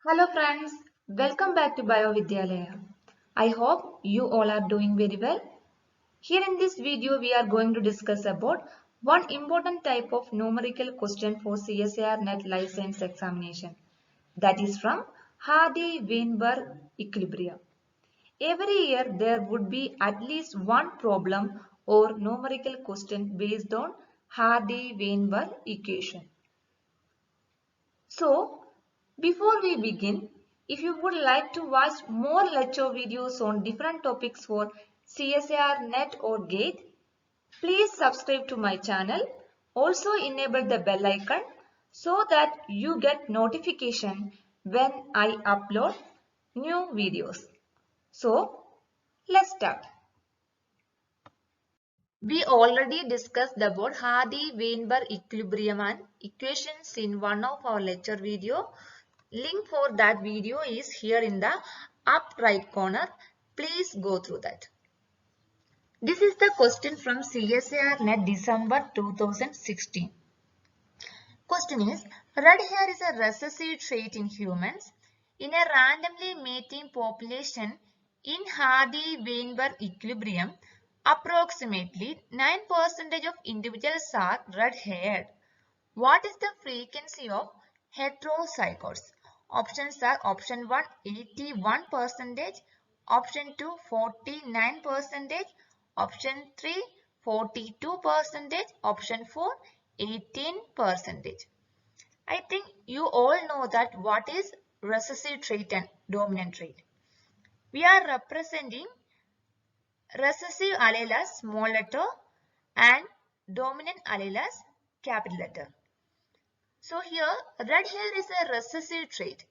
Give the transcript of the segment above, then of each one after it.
Hello friends, welcome back to BioVidyalaya. I hope you all are doing very well. Here in this video we are going to discuss about one important type of numerical question for CSIR NET license examination, that is from Hardy-Weinberg equilibrium. Every year there would be at least one problem or numerical question based on Hardy-Weinberg equation. So, before we begin, if you would like to watch more lecture videos on different topics for CSIR, NET or GATE, please subscribe to my channel. Also enable the bell icon so that you get notification when I upload new videos. So, let's start. We already discussed about Hardy-Weinberg equilibrium and equations in one of our lecture video. Link for that video is here in the up right corner. Please go through that. This is the question from CSIR NET December 2016. Question is, red hair is a recessive trait in humans. In a randomly mating population in Hardy-Weinberg equilibrium, approximately 9% of individuals are red-haired. What is the frequency of heterozygotes? Options are option 1 81%, option 2 49%, option 3 42%, option 4 18%. I think you all know that what is recessive trait and dominant trait. We are representing recessive allele as small letter and dominant allele as capital letter. So here red hair is a recessive trait.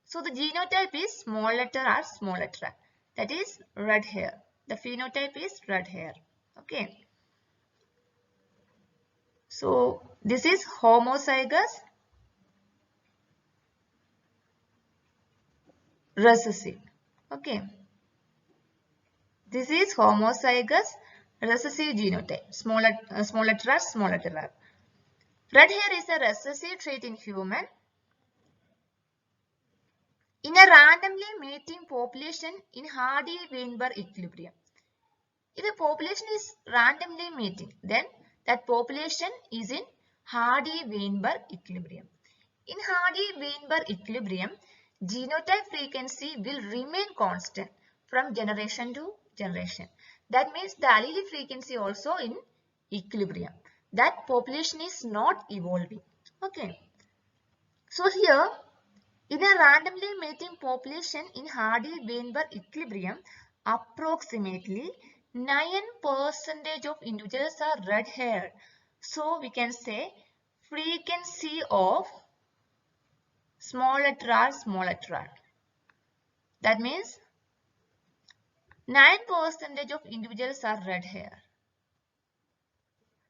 So the genotype is small letter or small letter. That is red hair. The phenotype is red hair. Okay. So this is homozygous recessive. Okay. This is homozygous recessive genotype. Small letter or small letter R. Red hair is a recessive trait in human. In a randomly mating population in Hardy-Weinberg equilibrium. If a population is randomly mating, then that population is in Hardy-Weinberg equilibrium. In Hardy-Weinberg equilibrium, genotype frequency will remain constant from generation to generation. That means the allele frequency also in equilibrium. That population is not evolving. Okay. So here, in a randomly mating population in Hardy-Weinberg equilibrium, approximately 9% of individuals are red-haired. So we can say frequency of small letter r, small letter r. That means 9% of individuals are red hair.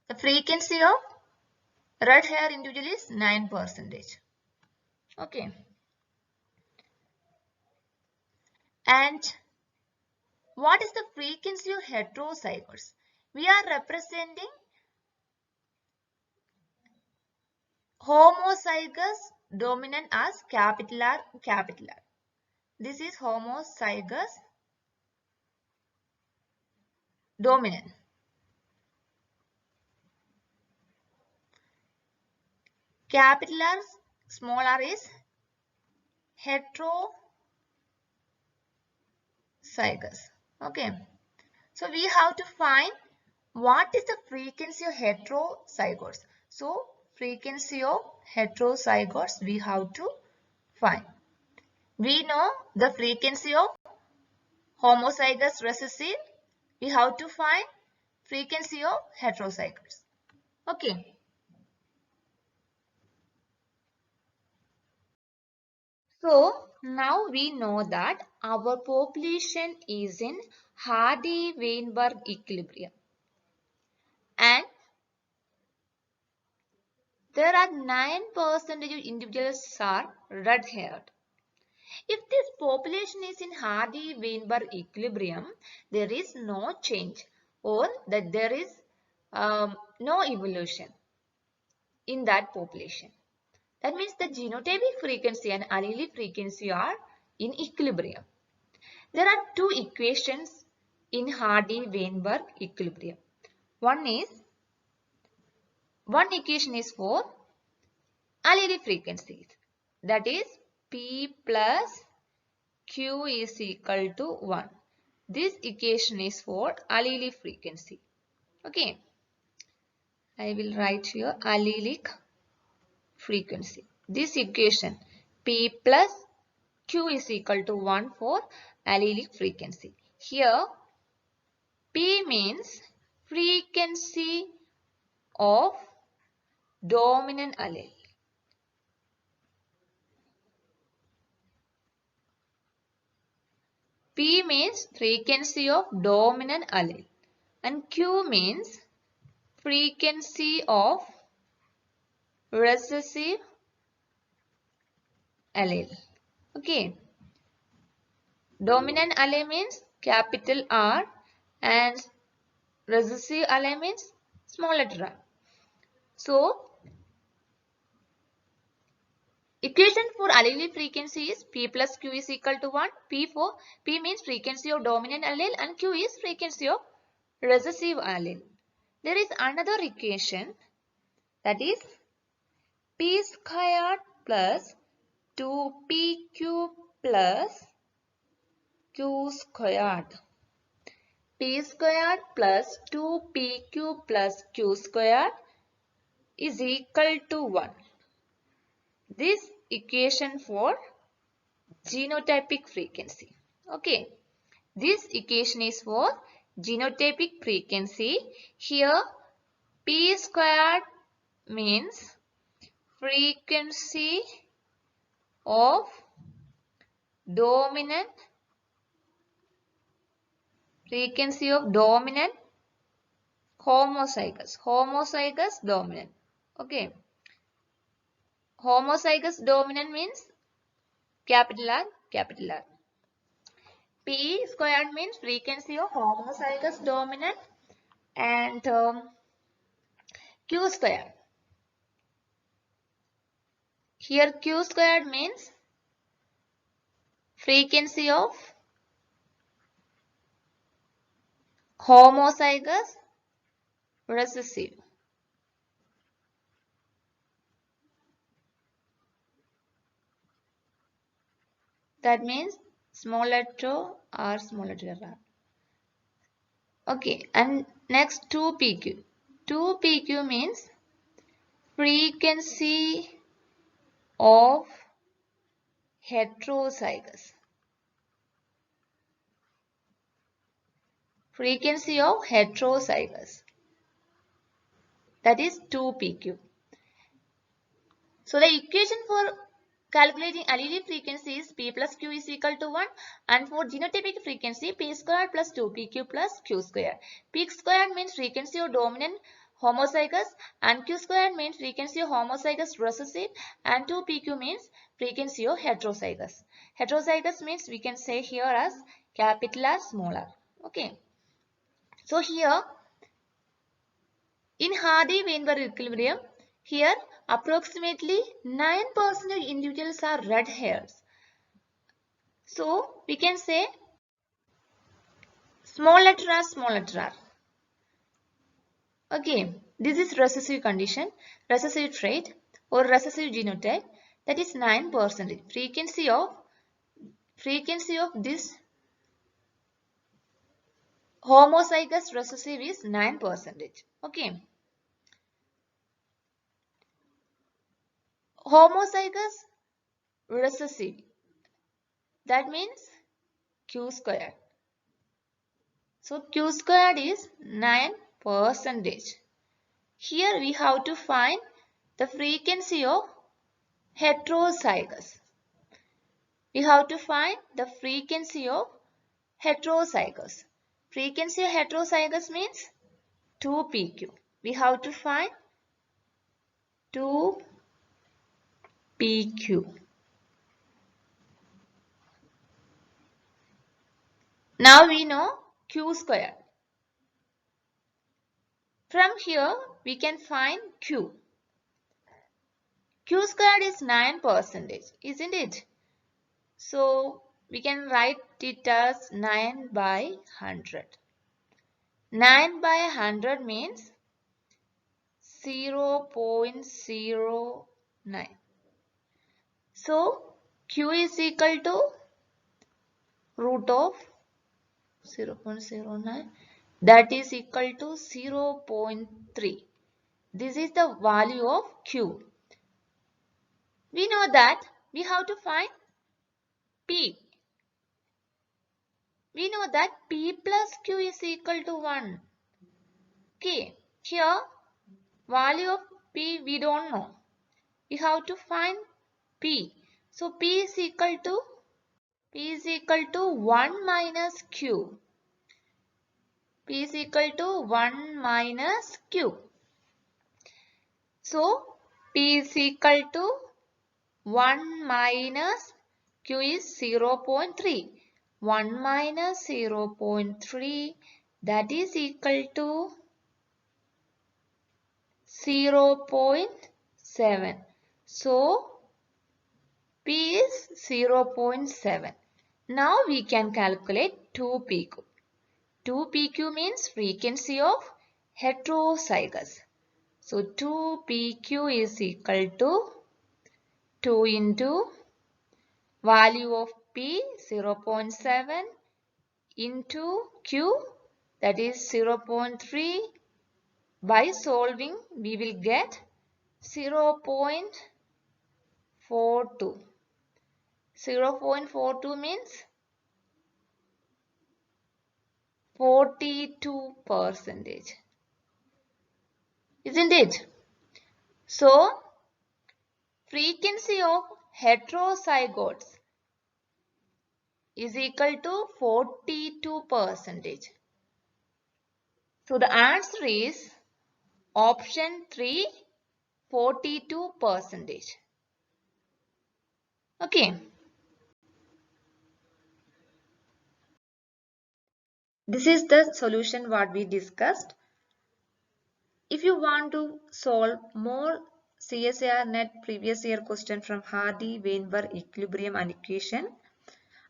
The frequency of red hair individual is 9%. Okay. And what is the frequency of heterozygotes? We are representing homozygous dominant as capital R, capital R. This is homozygous dominant. Capital R, small r is heterozygous. Okay. So we have to find what is the frequency of heterozygotes. So frequency of heterozygotes we have to find. We know the frequency of homozygous recessive. We have to find frequency of heterozygotes. Okay. So now we know that our population is in Hardy-Weinberg equilibrium. And there are 9% of individuals are red-haired. If this population is in Hardy-Weinberg equilibrium, there is no change or that there is no evolution in that population. That means the genotypic frequency and allelic frequency are in equilibrium. There are two equations in Hardy-Weinberg equilibrium. One equation is for allelic frequencies. That is P plus Q is equal to 1. This equation is for allelic frequency. Okay. I will write here allelic frequency. This equation P plus Q is equal to 1 for allelic frequency. Here P means frequency of dominant allele. P means frequency of dominant allele and Q means frequency of recessive allele. Okay. Dominant allele means capital R and recessive allele means small letter r. So, equation for allelic frequency is P plus Q is equal to 1. P means frequency of dominant allele and Q is frequency of recessive allele. There is another equation, that is P squared plus 2PQ plus Q squared. P squared plus 2PQ plus Q squared is equal to 1. This equation for genotypic frequency. Okay. This equation is for genotypic frequency. Here P squared means frequency of dominant homozygous dominant. Okay. Homozygous dominant means capital R, capital R. P squared means frequency of homozygous dominant and Q squared. Here Q squared means frequency of homozygous recessive. That means small letter R, small letter R. Okay, and next 2PQ. 2PQ means frequency of heterozygous. Frequency of heterozygous. That is 2PQ. So the equation for calculating allelic frequency is P plus Q is equal to 1, and for genotypic frequency P squared plus 2PQ plus Q squared. P squared means frequency of dominant homozygous and Q squared means frequency of homozygous recessive and 2PQ means frequency of heterozygous. Heterozygous means we can say here as capital R, small r. Okay. So here in Hardy-Weinberg equilibrium, here approximately 9% of individuals are red hairs. So we can say small letter r, small letter r. Okay, this is recessive condition, recessive trait or recessive genotype, that is 9%. Frequency of this homozygous recessive is 9%. Okay. Homozygous recessive, that means Q squared. So Q squared is 9%. Here we have to find the frequency of heterozygous. We have to find the frequency of heterozygous. Frequency of heterozygous means 2PQ. We have to find 2PQ. Now we know Q squared. From here we can find Q. Q squared is 9%, isn't it? So we can write it as 9 by 100. 9 by 100 means 0.09. So Q is equal to root of 0.09, that is equal to 0.3. This is the value of Q. We know that we have to find P. We know that P plus Q is equal to 1. Okay, here value of P we don't know. We have to find P. So P is equal to 1 minus Q. P is equal to 1 minus Q. So P is equal to 1 minus Q is 0.3. 1 minus 0.3, that is equal to 0.7. So P is 0.7. Now we can calculate 2pq. 2pq means frequency of heterozygous. So 2pq is equal to 2 into value of P 0.7 into Q, that is 0.3. By solving we will get 0.42. 0.42 means 42%. Isn't it? So frequency of heterozygotes is equal to 42%. So the answer is option 3, 42%. Okay. This is the solution what we discussed. If you want to solve more CSIR net previous year question from Hardy-Weinberg equilibrium and equation,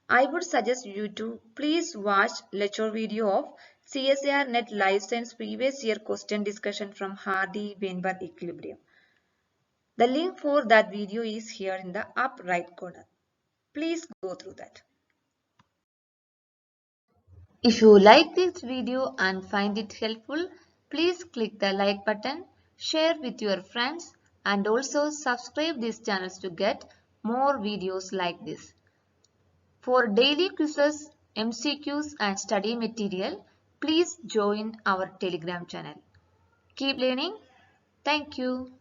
I would suggest you to please watch lecture video of CSIR net life science previous year question discussion from Hardy-Weinberg equilibrium. The link for that video is here in the up right corner. Please go through that. If you like this video and find it helpful, please click the like button, share with your friends and also subscribe these channels to get more videos like this. For daily quizzes, MCQs and study material, please join our Telegram channel. Keep learning. Thank you.